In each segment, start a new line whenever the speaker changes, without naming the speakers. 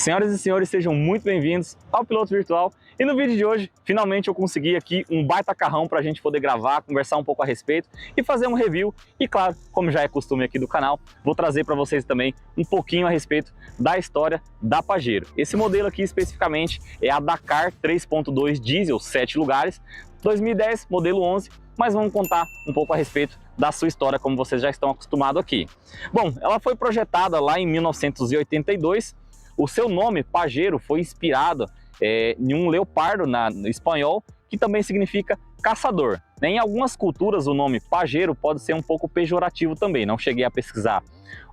Senhoras e senhores, sejam muito bem-vindos ao Piloto Virtual. E no vídeo de hoje, finalmente eu consegui aqui um baita carrão para a gente poder gravar, conversar um pouco a respeito e fazer um review. E claro, como já é costume aqui do canal, vou trazer para vocês também um pouquinho a respeito da história da Pajero. Esse modelo aqui especificamente é a Dakar 3.2 Diesel, 7 lugares, 2010, modelo 11, mas vamos contar um pouco a respeito da sua história, como vocês já estão acostumados aqui. Bom, ela foi projetada lá em 1982, o seu nome, Pajero, foi inspirado em um leopardo no espanhol, que também significa caçador. Em algumas culturas o nome Pajero pode ser um pouco pejorativo também, não cheguei a pesquisar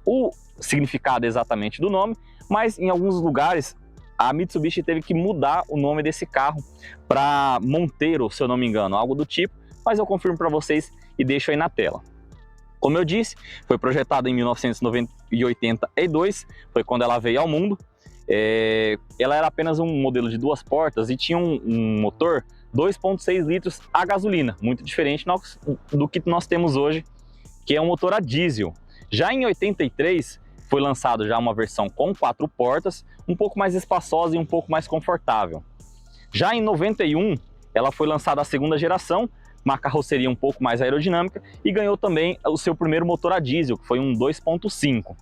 o significado exatamente do nome, mas em alguns lugares a Mitsubishi teve que mudar o nome desse carro para Montero, se eu não me engano, algo do tipo, mas eu confirmo para vocês e deixo aí na tela. Como eu disse, foi projetada em 1982, foi quando ela veio ao mundo. Ela era apenas um modelo de duas portas e tinha um motor 2.6 litros a gasolina, muito diferente do que nós temos hoje, que é um motor a diesel. Já em 83 foi lançado já uma versão com 4 portas, um pouco mais espaçosa e um pouco mais confortável. Já em 91 ela foi lançada a segunda geração, uma carroceria um pouco mais aerodinâmica, e ganhou também o seu primeiro motor a diesel, que foi um 2.5.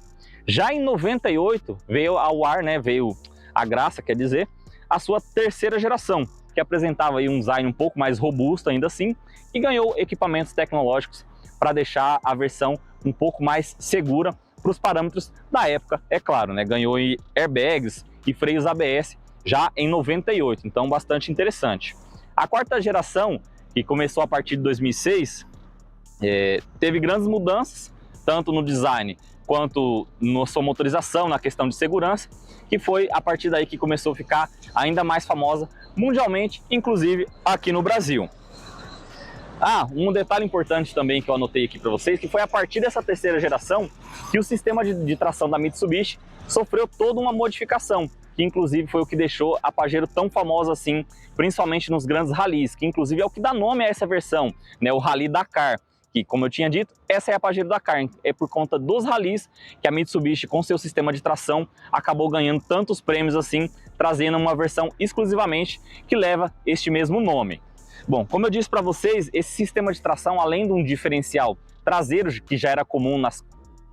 Já em 98 veio ao ar, veio a graça, quer dizer, a sua terceira geração, que apresentava aí um design um pouco mais robusto ainda assim, e ganhou equipamentos tecnológicos para deixar a versão um pouco mais segura para os parâmetros da época, é claro, ganhou airbags e freios ABS já em 98, então bastante interessante. A quarta geração, que começou a partir de 2006, teve grandes mudanças, tanto no design quanto na sua motorização, na questão de segurança, que foi a partir daí que começou a ficar ainda mais famosa mundialmente, inclusive aqui no Brasil. Um detalhe importante também que eu anotei aqui para vocês, que foi a partir dessa terceira geração que o sistema de tração da Mitsubishi sofreu toda uma modificação, que inclusive foi o que deixou a Pajero tão famosa assim, principalmente nos grandes rallies, que inclusive é o que dá nome a essa versão, o Rally Dakar, que, como eu tinha dito, essa é a Pajero Dakar. É por conta dos rallies que a Mitsubishi, com seu sistema de tração, acabou ganhando tantos prêmios assim, trazendo uma versão exclusivamente que leva este mesmo nome. Bom, como eu disse para vocês, esse sistema de tração, além de um diferencial traseiro, que já era comum nas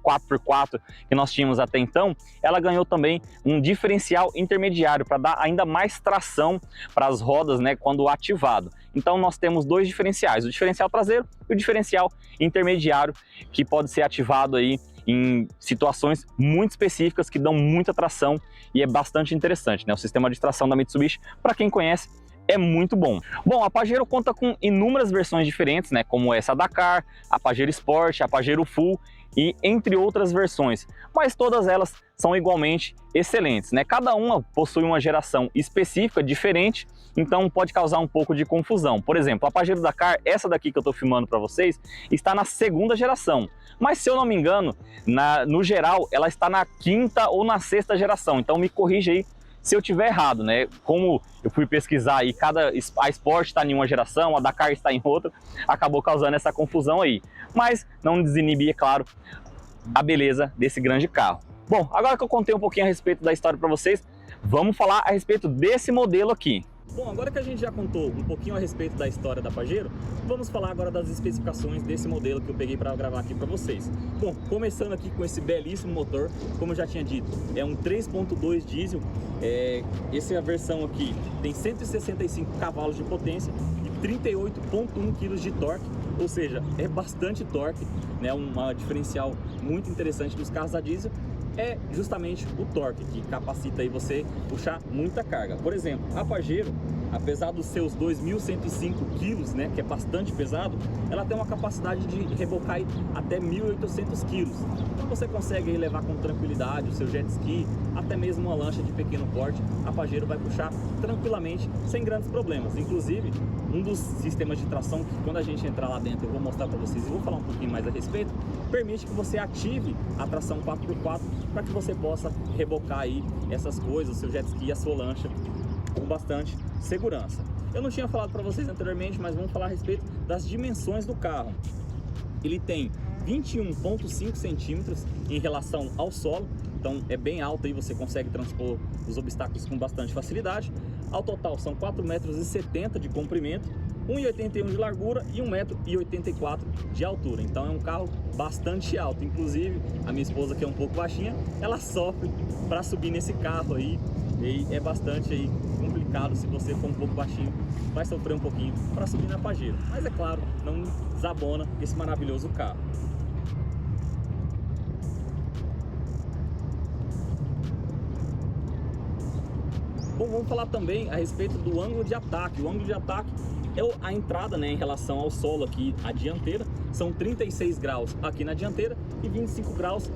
4x4 que nós tínhamos até então, ela ganhou também um diferencial intermediário para dar ainda mais tração para as rodas, quando ativado. Então nós temos dois diferenciais, o diferencial traseiro e o diferencial intermediário, que pode ser ativado aí em situações muito específicas que dão muita tração, e é bastante interessante, O sistema de tração da Mitsubishi, para quem conhece, é muito bom. Bom, a Pajero conta com inúmeras versões diferentes, como essa Dakar, a Pajero Sport, a Pajero Full e entre outras versões, mas todas elas são igualmente excelentes, Cada uma possui uma geração específica, diferente, então pode causar um pouco de confusão. Por exemplo, a Pajero Dakar, essa daqui que eu estou filmando para vocês, está na segunda geração, mas se eu não me engano, no geral, ela está na quinta ou na sexta geração, então me corrija aí se eu tiver errado, Como eu fui pesquisar aí, a Sport está em uma geração, a Dakar está em outra, acabou causando essa confusão aí. Mas não desinibir, é claro, a beleza desse grande carro. Bom, agora que eu contei um pouquinho a respeito da história para vocês, vamos falar a respeito desse modelo aqui. Bom, agora que a gente já contou um pouquinho a respeito da história da Pajero, vamos falar agora das especificações desse modelo que eu peguei para gravar aqui para vocês. Bom, começando aqui com esse belíssimo motor, como eu já tinha dito, é um 3.2 diesel, essa versão aqui tem 165 cavalos de potência e 38.1 kg de torque, ou seja, é bastante torque, uma diferencial muito interessante dos carros a diesel. É justamente o torque que capacita aí você puxar muita carga. Por exemplo, a Pajero, apesar dos seus 2.105 quilos, que é bastante pesado, ela tem uma capacidade de rebocar aí até 1.800 quilos. Então você consegue aí levar com tranquilidade o seu jet ski, até mesmo uma lancha de pequeno porte, a Pajero vai puxar tranquilamente, sem grandes problemas. Inclusive, um dos sistemas de tração, que quando a gente entrar lá dentro eu vou mostrar para vocês e vou falar um pouquinho mais a respeito, permite que você ative a tração 4x4 para que você possa rebocar aí essas coisas, o seu jet ski e a sua lancha com bastante segurança. Eu não tinha falado para vocês anteriormente, mas vamos falar a respeito das dimensões do carro. Ele tem 21,5 centímetros em relação ao solo, então é bem alto aí, você consegue transpor os obstáculos com bastante facilidade. Ao total são 4,70 m de comprimento, 1,81 m de largura e 1,84 m de altura. Então é um carro bastante alto. Inclusive a minha esposa, que é um pouco baixinha, ela sofre para subir nesse carro aí, e é bastante aí complicado. Se você for um pouco baixinho, vai sofrer um pouquinho para subir na Pajero, mas é claro, não desabona esse maravilhoso carro. Bom, vamos falar também a respeito do ângulo de ataque. O ângulo de ataque é a entrada, né, em relação ao solo aqui, a dianteira. São 36 graus aqui na dianteira e 25 graus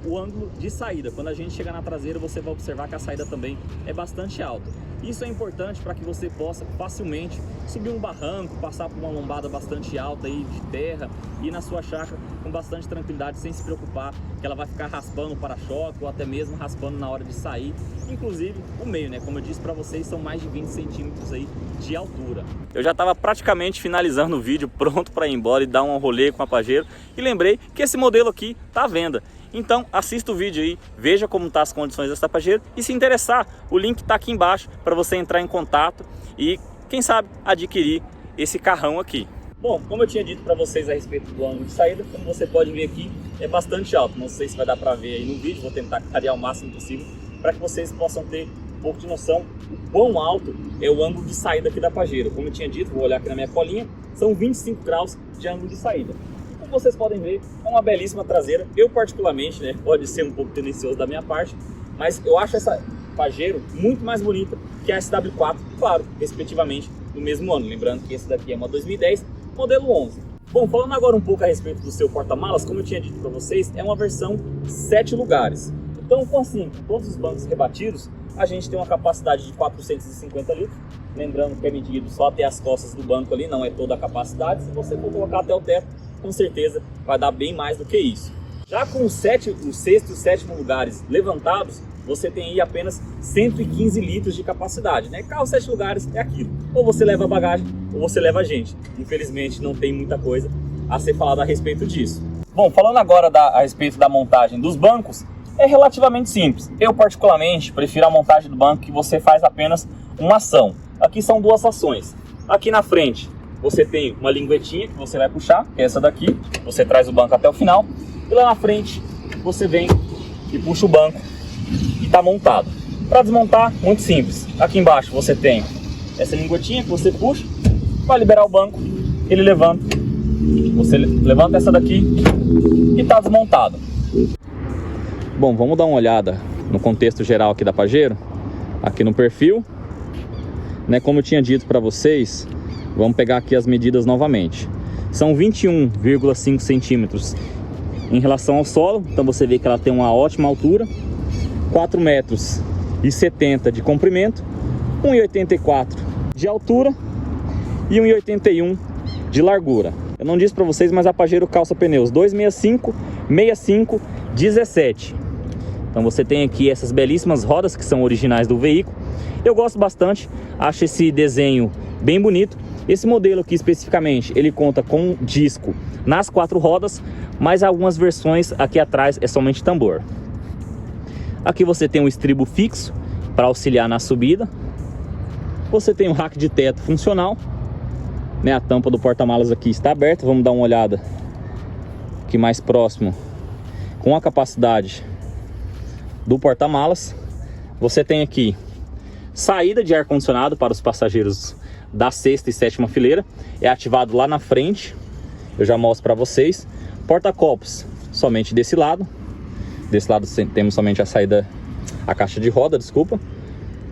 o ângulo de saída. Quando a gente chegar na traseira, você vai observar que a saída também é bastante alta. Isso é importante para que você possa facilmente subir um barranco, passar por uma lombada bastante alta aí de terra, e ir na sua chácara com bastante tranquilidade, sem se preocupar que ela vai ficar raspando o para-choque ou até mesmo raspando na hora de sair. Inclusive o meio, né? Como eu disse para vocês, são mais de 20 centímetros aí de altura. Eu já estava praticamente finalizando o vídeo, pronto para ir embora e dar um rolê com a Pajero, e lembrei que esse modelo aqui está à venda. Então assista o vídeo aí, veja como tá as condições dessa Pajero, e se interessar, o link está aqui embaixo para você entrar em contato e quem sabe adquirir esse carrão aqui. Bom, como eu tinha dito para vocês a respeito do ângulo de saída, como você pode ver aqui, é bastante alto. Não sei se vai dar para ver aí no vídeo, vou tentar clarear o máximo possível para que vocês possam ter um pouco de noção o quão alto é o ângulo de saída aqui da Pajero. Como eu tinha dito, vou olhar aqui na minha colinha, são 25 graus de ângulo de saída. E como vocês podem ver, é uma belíssima traseira. Eu particularmente, né, pode ser um pouco tendencioso da minha parte, mas eu acho essa Pajero muito mais bonita que a SW4, claro, respectivamente, no mesmo ano. Lembrando que esse daqui é uma 2010, modelo 11. Bom, falando agora um pouco a respeito do seu porta-malas, como eu tinha dito para vocês, é uma versão 7 lugares. Então, com todos os bancos rebatidos, a gente tem uma capacidade de 450 litros. Lembrando que é medido só até as costas do banco ali, não é toda a capacidade. Se você for colocar até o teto, com certeza vai dar bem mais do que isso. Já com o sexto e o sétimo lugares levantados, você tem aí apenas 115 litros de capacidade, né? Carro 7 lugares é aquilo, ou você leva bagagem ou você leva gente. Infelizmente não tem muita coisa a ser falada a respeito disso. Bom, falando agora a respeito da montagem dos bancos, é relativamente simples. Eu particularmente prefiro a montagem do banco, que você faz apenas uma ação. Aqui são duas ações. Aqui na frente você tem uma linguetinha que você vai puxar, que é essa daqui. Você traz o banco até o final e lá na frente você vem e puxa o banco e está montado. Para desmontar, muito simples. Aqui embaixo você tem essa linguetinha que você puxa, vai liberar o banco, ele levanta. Você levanta essa daqui e está desmontado. Bom, vamos dar uma olhada no contexto geral aqui da Pajero, aqui no perfil, né? Como eu tinha dito para vocês, vamos pegar aqui as medidas novamente. São 21,5 centímetros em relação ao solo, então você vê que ela tem uma ótima altura, 4,70 metros de comprimento, 1,84 de altura e 1,81 de largura. Eu não disse para vocês, mas a Pajero calça pneus 265, 65, 17. Então você tem aqui essas belíssimas rodas que são originais do veículo. Eu gosto bastante, acho esse desenho bem bonito. Esse modelo aqui especificamente, ele conta com disco nas 4 rodas, mas algumas versões aqui atrás é somente tambor. Aqui você tem um estribo fixo para auxiliar na subida. Você tem um rack de teto funcional, né? A tampa do porta-malas aqui está aberta. Vamos dar uma olhada aqui mais próximo com a capacidade do porta-malas. Você tem aqui saída de ar-condicionado para os passageiros da 6ª e 7ª fileira, é ativado lá na frente, eu já mostro para vocês. Porta-copos somente desse lado temos somente a saída, a caixa de roda, desculpa.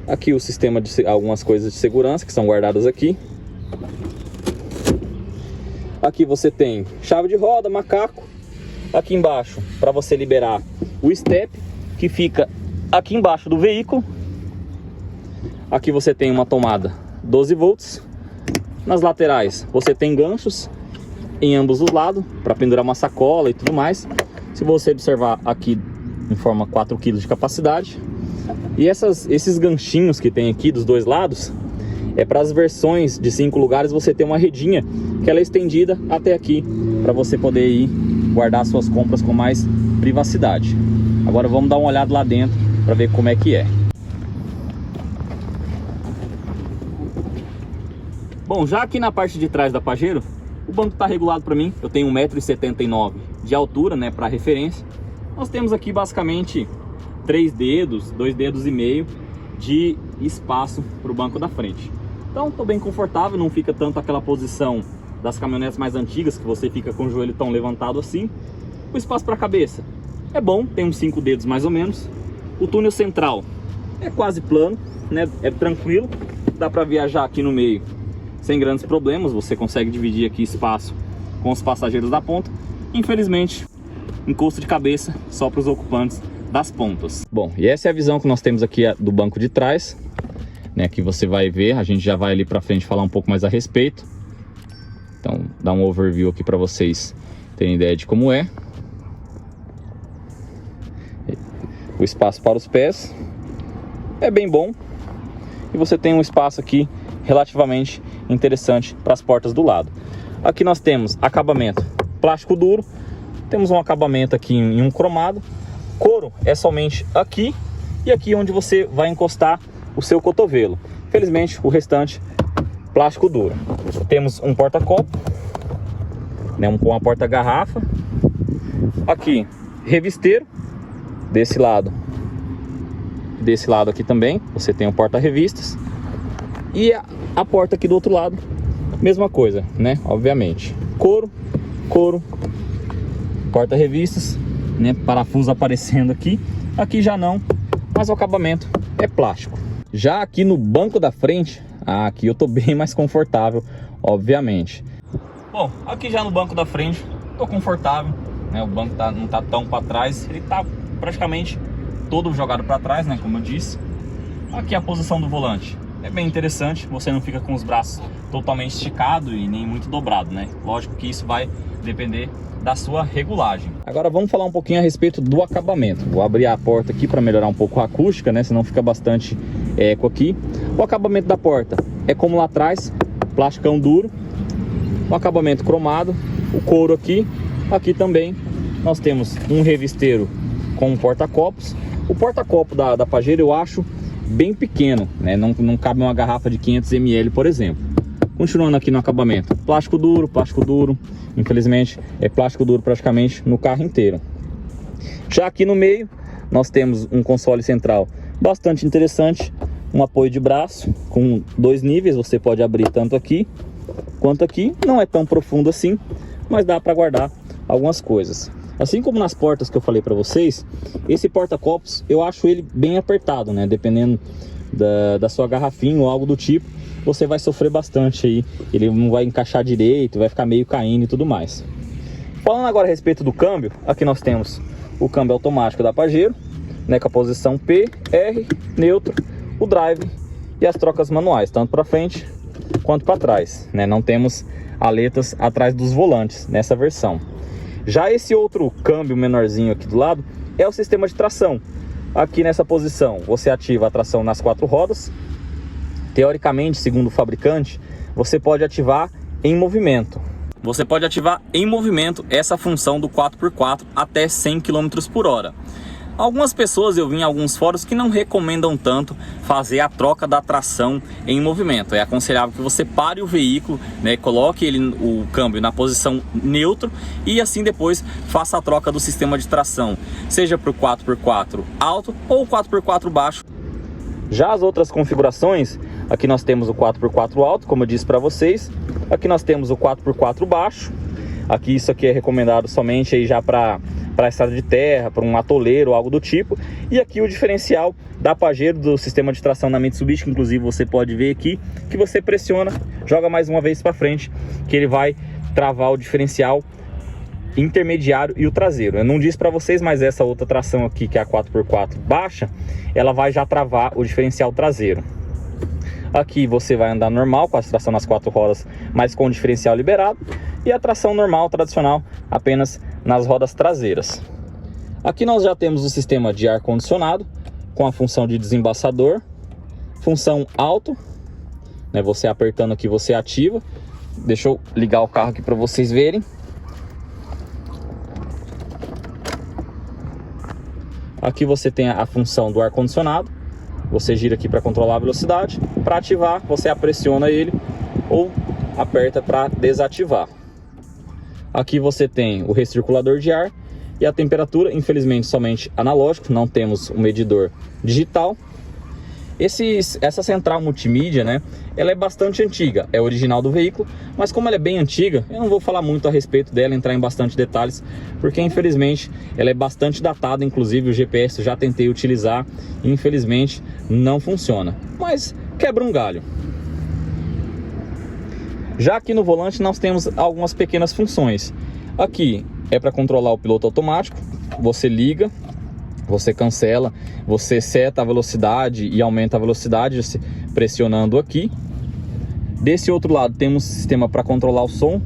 Aqui o sistema de algumas coisas de segurança que são guardadas aqui. Aqui você tem chave de roda, macaco. Aqui embaixo para você liberar o step, que fica aqui embaixo do veículo. Aqui você tem uma tomada 12 volts. Nas laterais você tem ganchos em ambos os lados para pendurar uma sacola e tudo mais. Se você observar aqui, informa 4 kg de capacidade. E esses ganchinhos que tem aqui dos dois lados é para as versões de 5 lugares. Você tem uma redinha que ela é estendida até aqui para você poder ir guardar suas compras com mais privacidade. Agora vamos dar uma olhada lá dentro para ver como é que é. Bom, já aqui na parte de trás da Pajero, o banco está regulado para mim. Eu tenho 1,79 m de altura, né, para referência. Nós temos aqui basicamente 3 dedos, 2,5 dedos de espaço para o banco da frente. Então estou bem confortável, não fica tanto aquela posição das caminhonetes mais antigas que você fica com o joelho tão levantado assim. O espaço para a cabeça é bom, tem uns 5 dedos mais ou menos. O túnel central é quase plano, né, é tranquilo, dá para viajar aqui no meio sem grandes problemas. Você consegue dividir aqui espaço com os passageiros da ponta. Infelizmente, encosto de cabeça só para os ocupantes das pontas. Bom, e essa é a visão que nós temos aqui do banco de trás, né? Aqui você vai ver, a gente já vai ali para frente falar um pouco mais a respeito. Então, dá um overview aqui para vocês terem ideia de como é. O espaço para os pés é bem bom. E você tem um espaço aqui relativamente interessante para as portas do lado. Aqui nós temos acabamento plástico duro. Temos um acabamento aqui em um cromado. Couro é somente aqui e aqui onde você vai encostar o seu cotovelo. Felizmente o restante plástico duro. Temos um porta-copo, né, com uma porta-garrafa. Aqui revisteiro. Desse lado aqui também você tem um porta-revistas. E a porta aqui do outro lado, mesma coisa, né? Obviamente, couro, porta-revistas, né? Parafuso aparecendo aqui. Aqui já não, mas o acabamento é plástico. Já aqui no banco da frente, aqui eu tô bem mais confortável, obviamente. Bom, aqui já no banco da frente, tô confortável, né? O banco não tá tão para trás, ele tá praticamente todo jogado para trás, né? Como eu disse. Aqui a posição do volante é bem interessante, você não fica com os braços totalmente esticados e nem muito dobrado, né? Lógico que isso vai depender da sua regulagem. Agora vamos falar um pouquinho a respeito do acabamento. Vou abrir a porta aqui para melhorar um pouco a acústica, né? Senão fica bastante eco aqui. O acabamento da porta é como lá atrás, plasticão duro. O acabamento cromado, o couro aqui. Aqui também nós temos um revisteiro com um porta-copos. O porta-copo da Pajero eu acho bem pequeno, né? Não cabe uma garrafa de 500 ml, por exemplo. Continuando aqui no acabamento, plástico duro. Infelizmente é plástico duro praticamente no carro inteiro. Já aqui no meio nós temos um console central bastante interessante, um apoio de braço com 2 níveis. Você pode abrir tanto aqui quanto aqui. Não é tão profundo assim, mas dá para guardar algumas coisas. Assim como nas portas que eu falei para vocês, esse porta-copos eu acho ele bem apertado, né? Dependendo da sua garrafinha ou algo do tipo, você vai sofrer bastante aí. Ele não vai encaixar direito, vai ficar meio caindo e tudo mais. Falando agora a respeito do câmbio, aqui nós temos o câmbio automático da Pajero, né? Com a posição P, R, neutro, o drive e as trocas manuais, tanto para frente quanto para trás, né? Não temos aletas atrás dos volantes nessa versão. Já esse outro câmbio menorzinho aqui do lado é o sistema de tração. Aqui nessa posição você ativa a tração nas 4 rodas. Teoricamente, segundo o fabricante, você pode ativar em movimento. Você pode ativar em movimento essa função do 4x4 até 100 km por hora. Algumas pessoas, eu vi em alguns fóruns, que não recomendam tanto fazer a troca da tração em movimento. É aconselhável que você pare o veículo, né, coloque o câmbio na posição neutro e assim depois faça a troca do sistema de tração, seja para o 4x4 alto ou 4x4 baixo. Já as outras configurações, aqui nós temos o 4x4 alto, como eu disse para vocês. Aqui nós temos o 4x4 baixo. Aqui isso aqui é recomendado somente aí já para estrada de terra, para um atoleiro ou algo do tipo. E aqui o diferencial da Pajero, do sistema de tração na Mitsubishi, que inclusive você pode ver aqui, que você pressiona, joga mais uma vez para frente, que ele vai travar o diferencial intermediário e o traseiro. Eu não disse para vocês, mas essa outra tração aqui, que é a 4x4 baixa, ela vai já travar o diferencial traseiro. Aqui você vai andar normal com a tração nas 4 rodas, mas com o diferencial liberado, e a tração normal, tradicional, apenas nas rodas traseiras. Aqui nós já temos o sistema de ar condicionado com a função de desembaçador, função alto, né? Você apertando aqui você ativa. Deixa eu ligar o carro aqui para vocês verem. Aqui você tem a função do ar-condicionado. Você gira aqui para controlar a velocidade. Para ativar, você pressiona ele ou aperta para desativar. Aqui você tem o recirculador de ar e a temperatura, infelizmente somente analógico, não temos um medidor digital. Essa central multimídia, né, ela é bastante antiga, é original do veículo, mas como ela é bem antiga, eu não vou falar muito a respeito dela, entrar em bastante detalhes, porque infelizmente ela é bastante datada, inclusive o GPS eu já tentei utilizar e infelizmente não funciona, mas quebra um galho. Já aqui no volante nós temos algumas pequenas funções. Aqui é para controlar o piloto automático, você liga, você cancela, você seta a velocidade e aumenta a velocidade pressionando aqui. Desse outro lado temos um sistema para controlar o som,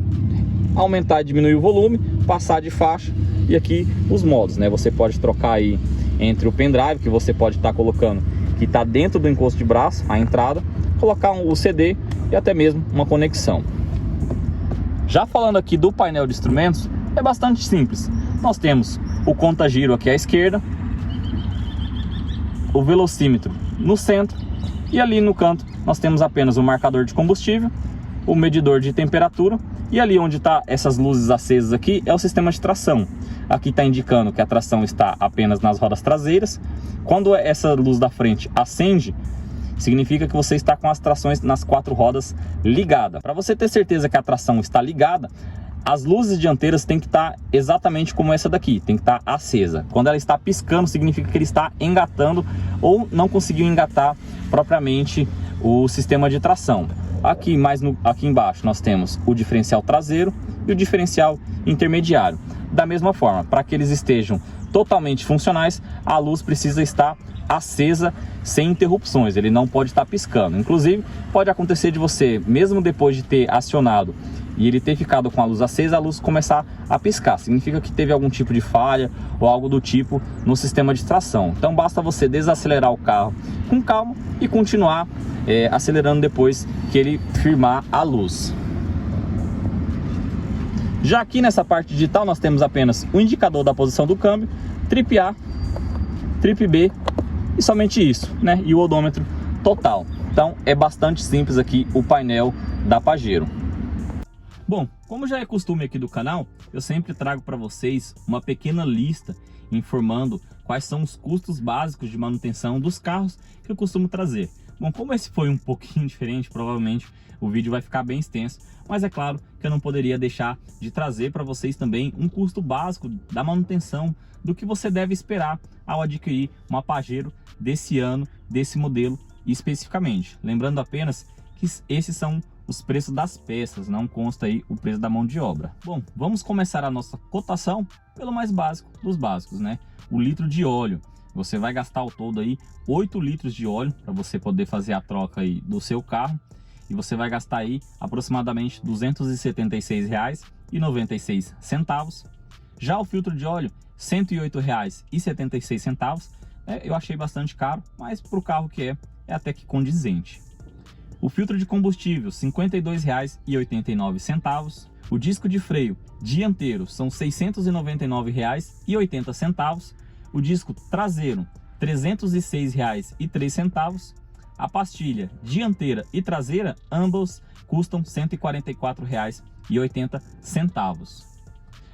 aumentar e diminuir o volume, passar de faixa, e aqui os modos, né? Você pode trocar aí entre o pendrive, que você pode estar colocando, que está dentro do encosto de braço, a entrada, colocar o CD e até mesmo uma conexão. Já falando aqui do painel de instrumentos, é bastante simples. Nós temos o conta-giro aqui à esquerda, o velocímetro no centro, e ali no canto nós temos apenas o marcador de combustível, o medidor de temperatura, e ali onde está essas luzes acesas aqui é o sistema de tração. Aqui está indicando que a tração está apenas nas rodas traseiras. Quando essa luz da frente acende, significa que você está com as trações nas 4 rodas ligadas. Para você ter certeza que a tração está ligada, as luzes dianteiras têm que estar exatamente como essa daqui, tem que estar acesa. Quando ela está piscando, significa que ele está engatando ou não conseguiu engatar propriamente o sistema de tração. Aqui aqui embaixo nós temos o diferencial traseiro e o diferencial intermediário. Da mesma forma, para que eles estejam totalmente funcionais, a luz precisa estar acesa sem interrupções, ele não pode estar piscando. Inclusive, pode acontecer de você, mesmo depois de ter acionado e ele ter ficado com a luz acesa, a luz começar a piscar. Significa que teve algum tipo de falha ou algo do tipo no sistema de tração. Então basta você desacelerar o carro com calma e continuar acelerando depois que ele firmar a luz. Já aqui nessa parte digital nós temos apenas o indicador da posição do câmbio, trip A, trip B e somente isso, né? E o odômetro total. Então é bastante simples aqui o painel da Pajero. Bom, como já é costume aqui do canal, eu sempre trago para vocês uma pequena lista informando quais são os custos básicos de manutenção dos carros que eu costumo trazer. Bom, como esse foi um pouquinho diferente, provavelmente o vídeo vai ficar bem extenso, mas é claro que eu não poderia deixar de trazer para vocês também um custo básico da manutenção do que você deve esperar ao adquirir uma Pajero desse ano, desse modelo especificamente. Lembrando apenas que esses são os preços das peças, não consta aí o preço da mão de obra. Bom, vamos começar a nossa cotação pelo mais básico dos básicos, né? O litro de óleo. Você vai gastar ao todo aí 8 litros de óleo para você poder fazer a troca aí do seu carro. E você vai gastar aí aproximadamente R$ 276,96. Já o filtro de óleo, R$ 108,76. Eu achei bastante caro, mas para o carro que é até que condizente. O filtro de combustível, R$ 52,89. O disco de freio dianteiro são R$ 699,80. O disco traseiro, R$ 306,03. A pastilha dianteira e traseira, ambos custam R$ 144,80.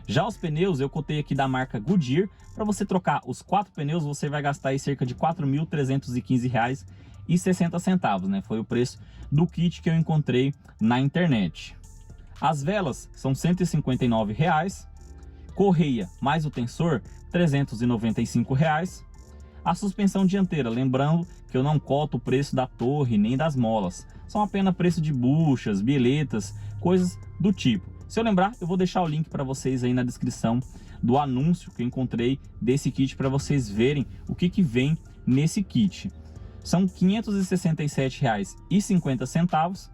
Já os pneus, eu cotei aqui da marca Goodyear. Para você trocar os 4 pneus, você vai gastar aí cerca de R$ 4.315,60, né? Foi o preço do kit que eu encontrei na internet. As velas são R$ 159,00. Correia mais o tensor, R$ 395,00. A suspensão dianteira, lembrando que eu não coto o preço da torre nem das molas. São apenas preço de buchas, biletas, coisas do tipo. Se eu lembrar, eu vou deixar o link para vocês aí na descrição do anúncio que eu encontrei desse kit para vocês verem o que vem nesse kit. São R$ 567,50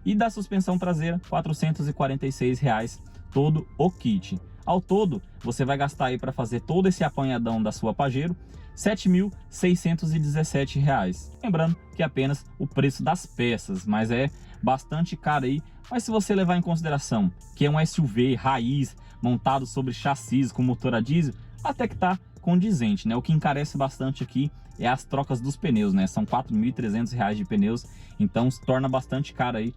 e da suspensão traseira R$ 446,00 todo o kit. Ao todo, você vai gastar aí para fazer todo esse apanhadão da sua Pajero R$ 7.617. Lembrando que é apenas o preço das peças, mas é bastante caro aí. Mas se você levar em consideração que é um SUV raiz montado sobre chassis com motor a diesel, até que tá
condizente, né? O que encarece bastante aqui é as trocas dos pneus, né? São R$ 4.300 de pneus, então se torna bastante caro aí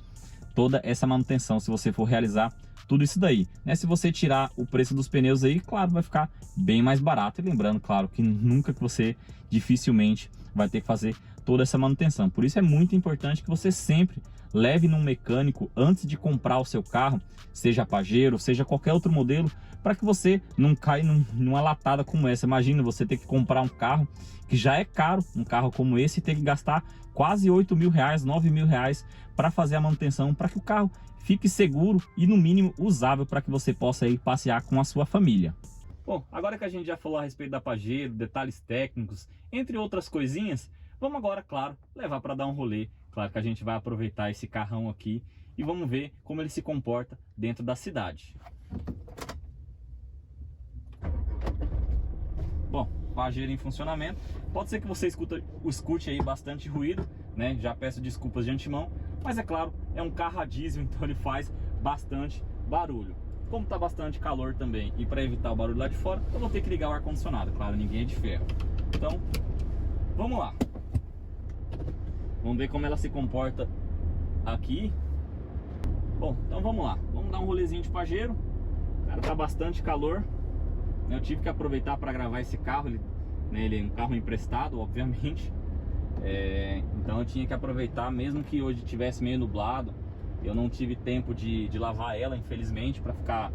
toda essa manutenção se você for realizar tudo isso daí, né? Se você tirar o preço dos pneus aí, claro, vai ficar bem mais barato. E lembrando, claro, que nunca que você dificilmente vai ter que fazer toda essa manutenção. Por isso é muito importante que você sempre leve num mecânico antes de comprar o seu carro, seja Pajero, seja qualquer outro modelo, para que você não caia numa latada como essa. Imagina você ter que comprar um carro que já é caro, um carro como esse, e ter que gastar quase R$8.000, R$9.000 para fazer a manutenção, para que o carro fique seguro e no mínimo usável para que você possa ir passear com a sua família. Bom, agora que a gente já falou a respeito da Pajero, detalhes técnicos, entre outras coisinhas, vamos agora, claro, levar para dar um rolê. Claro que a gente vai aproveitar esse carrão aqui e vamos ver como ele se comporta dentro da cidade. Bom, Pajero em funcionamento. Pode ser que você escute aí bastante ruído, né? Já peço desculpas de antemão, mas é claro, é um carro a diesel, então ele faz bastante barulho. Como está bastante calor também e para evitar o barulho lá de fora, eu vou ter que ligar o ar-condicionado. Claro, ninguém é de ferro. Então, vamos lá. Vamos ver como ela se comporta aqui. Bom, então vamos lá. Vamos dar um rolezinho de Pajero. Cara, tá bastante calor. Eu tive que aproveitar para gravar esse carro. Ele é um carro emprestado, obviamente. Então eu tinha que aproveitar, mesmo que hoje tivesse meio nublado. Eu não tive tempo de lavar ela, infelizmente, para ficar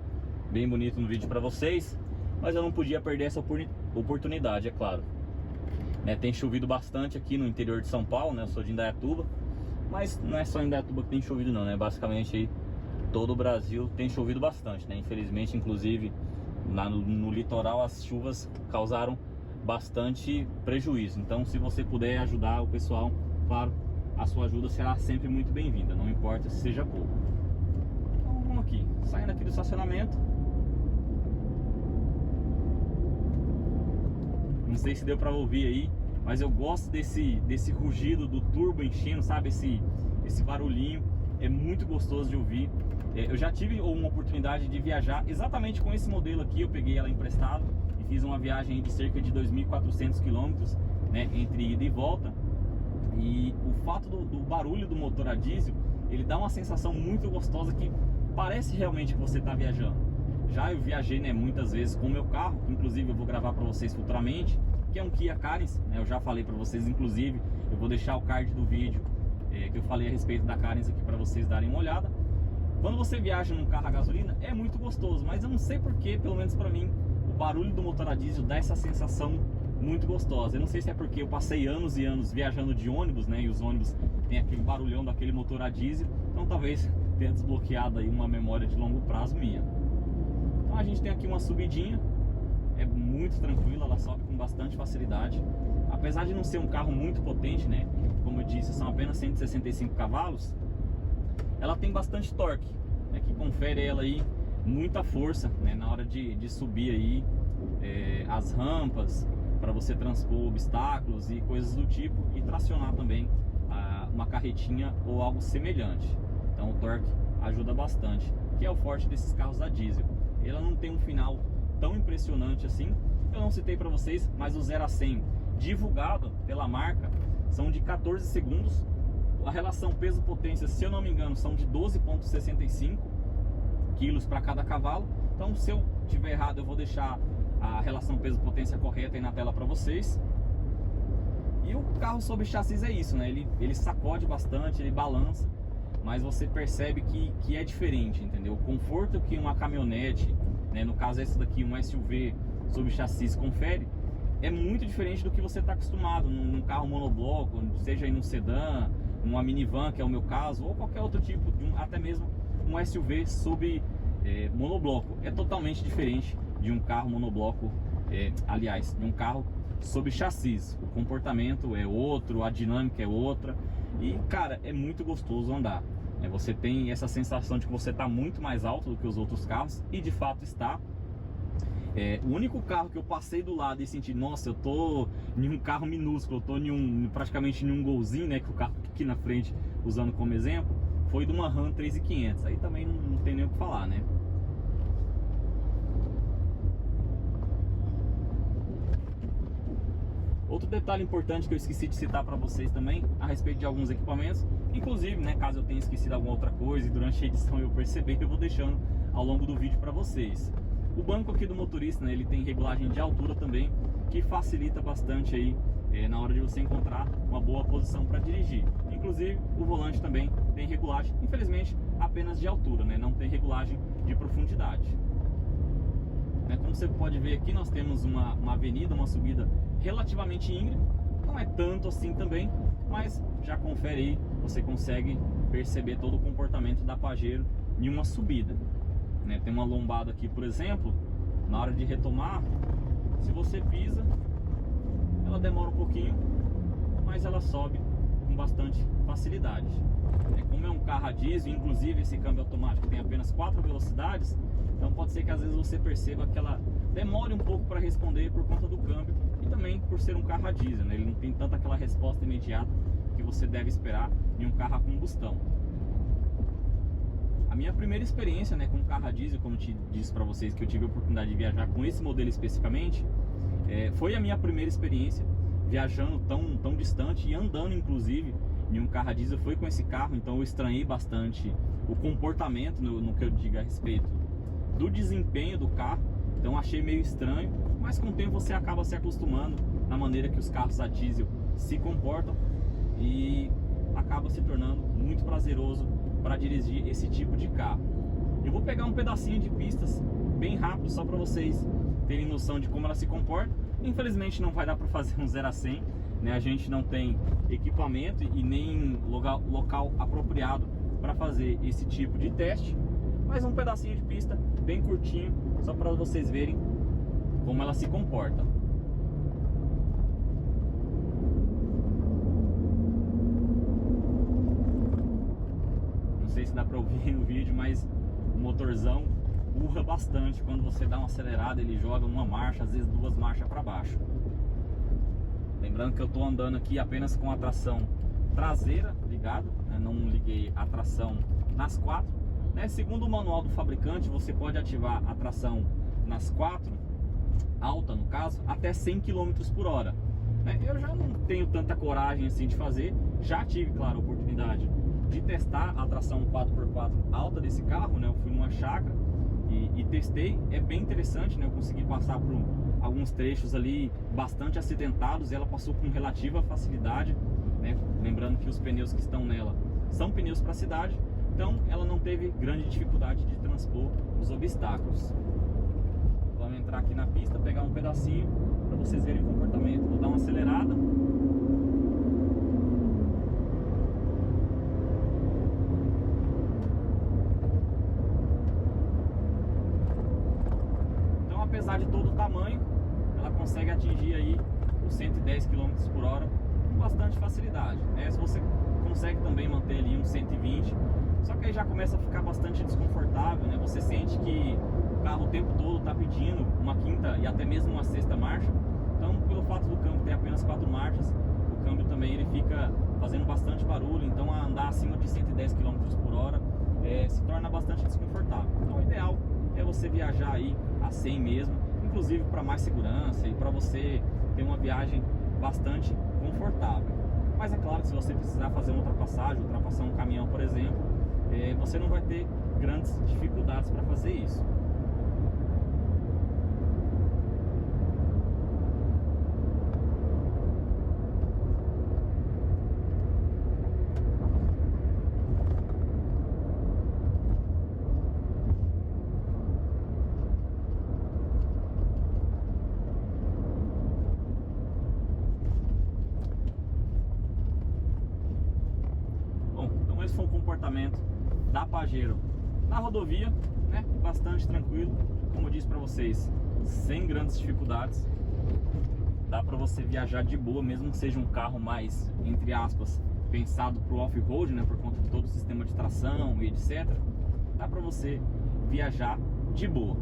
bem bonito no vídeo para vocês. Mas eu não podia perder essa oportunidade, é claro. Tem chovido bastante aqui no interior de São Paulo, né? Eu sou de Indaiatuba, mas não é só em Indaiatuba que tem chovido não, né? Basicamente aí todo o Brasil tem chovido bastante, né? Infelizmente, inclusive lá no litoral as chuvas causaram bastante prejuízo. Então, se você puder ajudar o pessoal, claro, a sua ajuda será sempre muito bem-vinda, não importa se seja pouco. Então vamos aqui, saindo aqui do estacionamento. Não sei se deu para ouvir aí, mas eu gosto desse rugido do turbo enchendo, sabe? Esse barulhinho é muito gostoso de ouvir. Eu já tive uma oportunidade de viajar exatamente com esse modelo aqui. Eu peguei ela emprestado e fiz uma viagem de cerca de 2.400 km, né, entre ida e volta. E o fato do barulho do motor a diesel, ele dá uma sensação muito gostosa que parece realmente que você está viajando. Já eu viajei, né, muitas vezes com o meu carro, que inclusive eu vou gravar para vocês futuramente, que é um Kia Carens, né? Eu já falei para vocês, inclusive, eu vou deixar o card do vídeo que eu falei a respeito da Carens aqui para vocês darem uma olhada. Quando você viaja num carro a gasolina, é muito gostoso, mas eu não sei porquê, pelo menos para mim, o barulho do motor a diesel dá essa sensação muito gostosa. Eu não sei se é porque eu passei anos e anos viajando de ônibus, né? E os ônibus tem aquele barulhão daquele motor a diesel, então talvez tenha desbloqueado aí uma memória de longo prazo minha. Então a gente tem aqui uma subidinha, é muito tranquila, ela sobe com bastante facilidade. Apesar de não ser um carro muito potente, né? Como eu disse, são apenas 165 cavalos. Ela tem bastante torque, né? Que confere ela aí muita força, né? Na hora de subir aí as rampas, para você transpor obstáculos e coisas do tipo, e tracionar também uma carretinha ou algo semelhante. Então o torque ajuda bastante, que é o forte desses carros a diesel. Ela não tem um final tão impressionante assim. Eu não citei para vocês, mas o 0 a 100 divulgado pela marca são de 14 segundos. A relação peso-potência, se eu não me engano, são de 12,65 quilos para cada cavalo. Então, se eu tiver errado, eu vou deixar a relação peso-potência correta aí na tela para vocês. E o carro sob chassis é isso, né? Ele sacode bastante, ele balança, mas você percebe que é diferente, entendeu? O conforto que uma caminhonete, né, no caso esse daqui, um SUV sob chassis confere, é muito diferente do que você está acostumado num carro monobloco, seja em um sedã, uma minivan, que é o meu caso, ou qualquer outro tipo, até mesmo um SUV sob monobloco. É totalmente diferente de um carro monobloco, aliás, de um carro sob chassis. O comportamento é outro, a dinâmica é outra, e cara, é muito gostoso andar. Você tem essa sensação de que você está muito mais alto do que os outros carros, e de fato está. O único carro que eu passei do lado e senti, nossa, eu tô em um carro minúsculo, eu tô praticamente em um golzinho, né, que o carro aqui na frente, usando como exemplo, foi de uma Ram 3500. Aí também não tem nem o que falar, né? Outro detalhe importante que eu esqueci de citar para vocês também, a respeito de alguns equipamentos, inclusive, né, caso eu tenha esquecido alguma outra coisa e durante a edição eu perceber, eu vou deixando ao longo do vídeo para vocês. O banco aqui do motorista, né, ele tem regulagem de altura também, que facilita bastante aí na hora de você encontrar uma boa posição para dirigir. Inclusive, o volante também tem regulagem, infelizmente, apenas de altura, né, não tem regulagem de profundidade. Como você pode ver aqui, nós temos uma avenida, uma subida relativamente íngreme, não é tanto assim também, mas já confere aí, você consegue perceber todo o comportamento da Pajero em uma subida. Tem uma lombada aqui, por exemplo, na hora de retomar, se você pisa, ela demora um pouquinho, mas ela sobe com bastante facilidade. Como é um carro a diesel, inclusive esse câmbio automático tem apenas 4 velocidades, então pode ser que às vezes você perceba que ela demore um pouco para responder por conta do câmbio e também por ser um carro a diesel, né? Ele não tem tanta aquela resposta imediata que você deve esperar em um carro a combustão. A minha primeira experiência, com um carro a diesel, como eu te disse para vocês que eu tive a oportunidade de viajar com esse modelo especificamente, foi a minha primeira experiência viajando tão distante e andando inclusive em um carro a diesel, foi com esse carro, então eu estranhei bastante o comportamento no que eu digo a respeito do desempenho do carro, então achei meio estranho, mas com o tempo você acaba se acostumando na maneira que os carros a diesel se comportam e acaba se tornando muito prazeroso para dirigir esse tipo de carro. Eu vou pegar um pedacinho de pistas bem rápido só para vocês terem noção de como ela se comporta. Infelizmente não vai dar para fazer um 0 a 100, a gente não tem equipamento e nem local apropriado para fazer esse tipo de teste, mas um pedacinho de pista bem curtinho só para vocês verem como ela se comporta. Não sei se dá para ouvir no vídeo, mas o motorzão urra bastante. Quando você dá uma acelerada, ele joga uma marcha, às vezes 2 marchas para baixo. Lembrando que eu estou andando aqui apenas com a tração traseira ligado, não liguei a tração nas 4. Segundo o manual do fabricante, você pode ativar a tração nas 4, alta no caso, até 100 km por hora. Eu já não tenho tanta coragem assim de fazer, já tive, claro, a oportunidade de testar a tração 4x4 alta desse carro, eu fui numa chácara e testei, é bem interessante, eu consegui passar por alguns trechos ali bastante acidentados e ela passou com relativa facilidade, lembrando que os pneus que estão nela são pneus para cidade, então ela não teve grande dificuldade de transpor os obstáculos. Vamos entrar aqui na pista, pegar um pedacinho para vocês verem o comportamento. Vou dar uma acelerada. Então, apesar de todo o tamanho, ela consegue atingir aí os 110 km por hora com bastante facilidade. Se você consegue também manter ali uns 120, só que aí já começa a ficar bastante desconfortável, Você sente que o carro o tempo todo está pedindo uma quinta e até mesmo uma sexta marcha. Então, pelo fato do câmbio ter apenas 4 marchas, o câmbio também ele fica fazendo bastante barulho. Então, a andar acima de 110 km por hora se torna bastante desconfortável. Então, o ideal é você viajar aí a 100 mesmo, inclusive para mais segurança e para você ter uma viagem bastante confortável. Mas é claro que se você precisar fazer uma ultrapassagem, ultrapassar um caminhão, por exemplo, você não vai ter grandes dificuldades para fazer isso. Esse foi o comportamento da Pajero na rodovia, bastante tranquilo, como eu disse para vocês, sem grandes dificuldades. Dá para você viajar de boa, mesmo que seja um carro mais, entre aspas, pensado para o off-road, por conta de todo o sistema de tração e etc. Dá para você viajar de boa.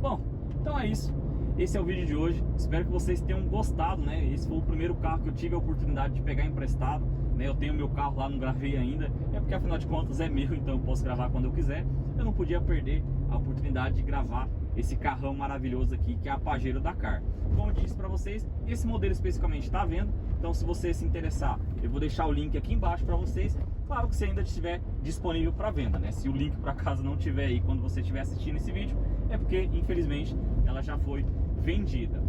Bom, então é isso. Esse é o vídeo de hoje, espero que vocês tenham gostado, Esse foi o primeiro carro que eu tive a oportunidade de pegar emprestado, Eu tenho meu carro lá, não gravei ainda, porque afinal de contas é meu, então eu posso gravar quando eu quiser. Eu não podia perder a oportunidade de gravar esse carrão maravilhoso aqui, que é a Pajero Dakar. Como eu disse para vocês, esse modelo especificamente está à venda, então se você se interessar, eu vou deixar o link aqui embaixo para vocês. Claro que se ainda estiver disponível para venda, né? Se o link por acaso não tiver aí quando você estiver assistindo esse vídeo, é porque infelizmente ela já foi vendida.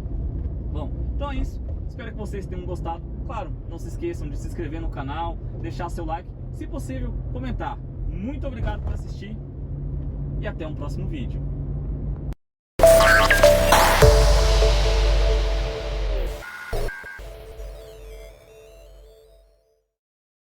Bom, então é isso. Espero que vocês tenham gostado. Claro, não se esqueçam de se inscrever no canal, deixar seu like, se possível, comentar. Muito obrigado por assistir e até um próximo vídeo.